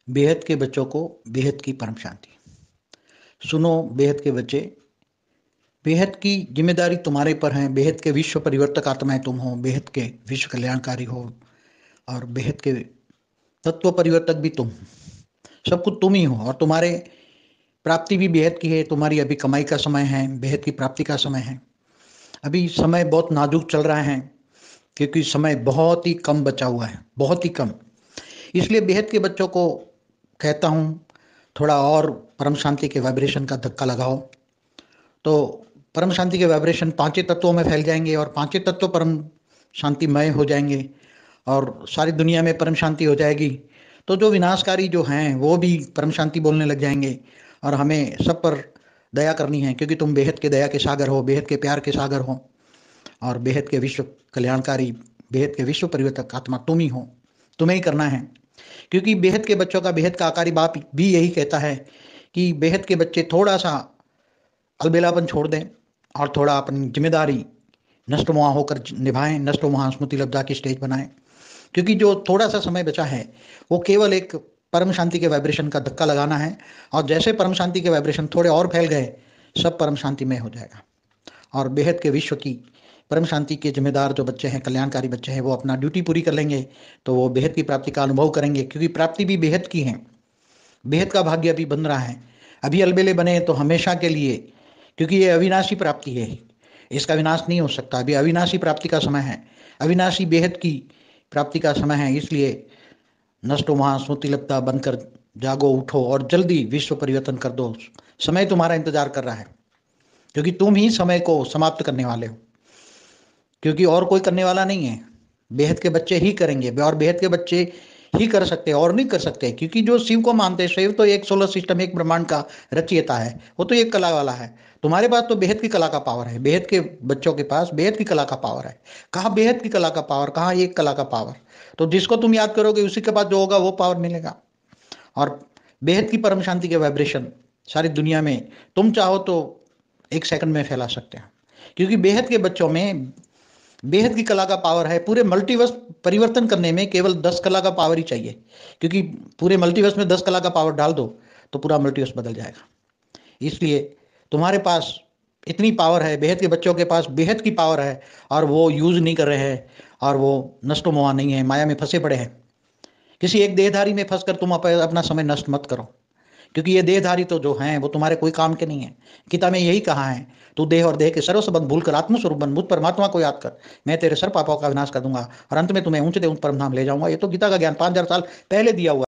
बेहद के बच्चों को बेहद की परम शांति। सुनो बेहद के बच्चे, बेहद की जिम्मेदारी तुम्हारे पर है। बेहद के विश्व परिवर्तक आत्माएं तुम हो, बेहद के विश्व कल्याणकारी हो और बेहद के तत्व परिवर्तक भी तुम हो। सब कुछ तुम ही हो और तुम्हारे प्राप्ति भी बेहद की है। तुम्हारी अभी कमाई का समय है, बेहद की प्राप्ति का समय है। अभी समय बहुत नाजुक चल रहा है क्योंकि समय बहुत ही कम बचा हुआ है, बहुत ही कम। इसलिए बेहद के बच्चों को कहता हूँ, थोड़ा और परम शांति के वाइब्रेशन का धक्का लगाओ तो परम शांति के वाइब्रेशन पांचों तत्वों में फैल जाएंगे और पांचों तत्व परम शांतिमय हो जाएंगे और सारी दुनिया में परम शांति हो जाएगी। तो जो विनाशकारी जो हैं वो भी परम शांति बोलने लग जाएंगे और हमें सब पर दया करनी है, क्योंकि तुम बेहद के दया के सागर हो, बेहद के प्यार के सागर हो और बेहद के विश्व कल्याणकारी, बेहद के विश्व परिवर्तक आत्मा तुम ही हो। तुम्हें ही करना है, क्योंकि बेहद के बच्चों का बेहद का आकारी बाप भी यही कहता है कि बेहद के बच्चे थोड़ा सा अलबेलापन छोड़ दें और थोड़ा अपनी जिम्मेदारी नष्ट वहाँ होकर निभाएं, नष्ट वहाँ स्मृति लब्धा की स्टेज बनाएं। क्योंकि जो थोड़ा सा समय बचा है वो केवल एक परम शांति के वाइब्रेशन का धक्का लगाना है और जैसे परम शांति के वाइब्रेशन थोड़े और फैल गए, सब परम शांति में हो जाएगा और बेहद के विश्व की परम शांति के जिम्मेदार जो बच्चे हैं, कल्याणकारी बच्चे हैं, वो अपना ड्यूटी पूरी कर लेंगे तो वो बेहद की प्राप्ति का अनुभव करेंगे, क्योंकि प्राप्ति भी बेहद की है। बेहद का भाग्य अभी बन रहा है। अभी अलबेले बने तो हमेशा के लिए, क्योंकि ये अविनाशी प्राप्ति है, इसका विनाश नहीं हो सकता। अभी अविनाशी प्राप्ति का समय है, अविनाशी बेहद की प्राप्ति का समय है। इसलिए नष्टो वहाँ स्मृति लगता बनकर जागो, उठो और जल्दी विश्व परिवर्तन कर दो। समय तुम्हारा इंतजार कर रहा है, क्योंकि तुम ही समय को समाप्त करने वाले हो, क्योंकि और कोई करने वाला नहीं है। बेहद के बच्चे ही करेंगे और बेहद के बच्चे ही कर सकते हैं और नहीं कर सकते, क्योंकि जो शिव को मानते हैं, शिव तो एक सोलर सिस्टम, एक ब्रह्मांड का रचयिता है, वो तो एक कला वाला है। तुम्हारे पास तो बेहद की कला का पावर है, बेहद के बच्चों के पास बेहद की कला का पावर है। कहाँ बेहद की कला का पावर, कहाँ एक कला का पावर। तो जिसको तुम याद करोगे उसी के पास जो होगा वो पावर मिलेगा। और बेहद की परम शांति के वाइब्रेशन सारी दुनिया में तुम चाहो तो एक सेकंड में फैला सकते हैं, क्योंकि बेहद के बच्चों में बेहद की कला का पावर है। पूरे मल्टीवर्स परिवर्तन करने में केवल 10 कला का पावर ही चाहिए, क्योंकि पूरे मल्टीवर्स में 10 कला का पावर डाल दो तो पूरा मल्टीवर्स बदल जाएगा। इसलिए तुम्हारे पास इतनी पावर है, बेहद के बच्चों के पास बेहद की पावर है और वो यूज नहीं कर रहे हैं और वो नष्टो मोहा नहीं है, माया में फंसे पड़े हैं। किसी एक देहधारी में फंसकर तुम अपना समय नष्ट मत करो, क्योंकि ये देहधारी तो जो हैं वो तुम्हारे कोई काम के नहीं है। गीता में यही कहा है, तू देह और देह के सर्व संबंध भूलकर आत्मस्वरूप बन, मुझ परमात्मा को याद कर, मैं तेरे सर पापों का विनाश कर दूंगा और अंत में तुम्हें ऊंचे परम धाम ले जाऊंगा। ये तो गीता का ज्ञान 5000 साल पहले दिया हुआ